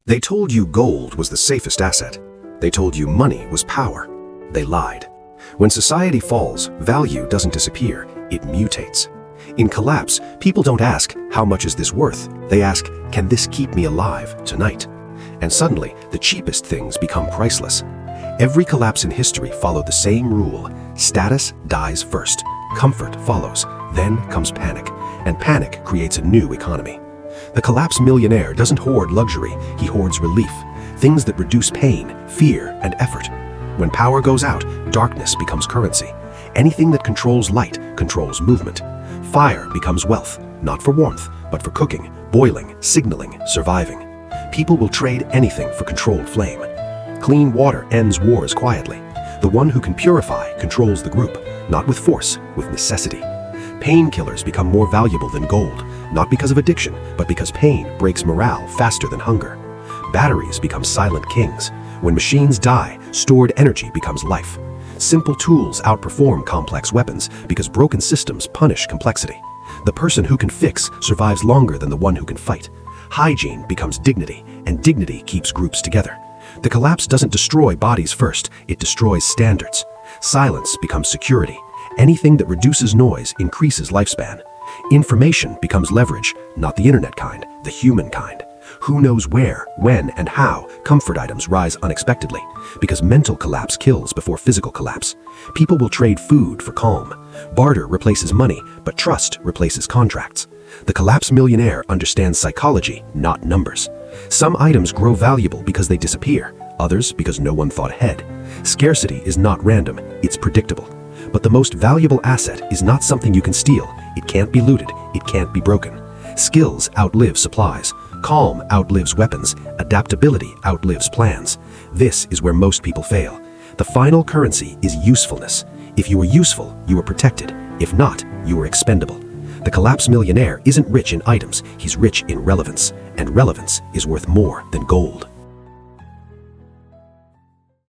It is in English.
They told you gold was the safest asset. They told you money was power. They lied. When society falls, value doesn't disappear, it mutates. In collapse, people don't ask, how much is this worth? They ask, can this keep me alive tonight? And suddenly, the cheapest things become priceless. Every collapse in history followed the same rule. Status dies first, comfort follows, then comes panic, and panic creates a new economy. The collapsed millionaire doesn't hoard luxury, he hoards relief, things that reduce pain, fear, and effort. When power goes out, darkness becomes currency. Anything that controls light controls movement. Fire becomes wealth, not for warmth, but for cooking, boiling, signaling, surviving. People will trade anything for controlled flame. Clean water ends wars quietly. The one who can purify controls the group, not with force, with necessity. Painkillers become more valuable than gold, not because of addiction, but because pain breaks morale faster than hunger. Batteries become silent kings. When machines die, stored energy becomes life. Simple tools outperform complex weapons because broken systems punish complexity. The person who can fix survives longer than the one who can fight. Hygiene becomes dignity, and dignity keeps groups together. The collapse doesn't destroy bodies first, it destroys standards. Silence becomes security. Anything that reduces noise increases lifespan. Information becomes leverage, not the internet kind, the human kind. Who knows where, when, and how comfort items rise unexpectedly, because mental collapse kills before physical collapse. People will trade food for calm. Barter replaces money, but trust replaces contracts. The collapsed millionaire understands psychology, not numbers. Some items grow valuable because they disappear, others because no one thought ahead. Scarcity is not random, it's predictable. But the most valuable asset is not something you can steal. It can't be looted, it can't be broken. Skills outlive supplies. Calm outlives weapons. Adaptability outlives plans. This is where most people fail. The final currency is usefulness. If you are useful, you are protected. If not, you are expendable. The collapsed millionaire isn't rich in items, he's rich in relevance, and relevance is worth more than gold.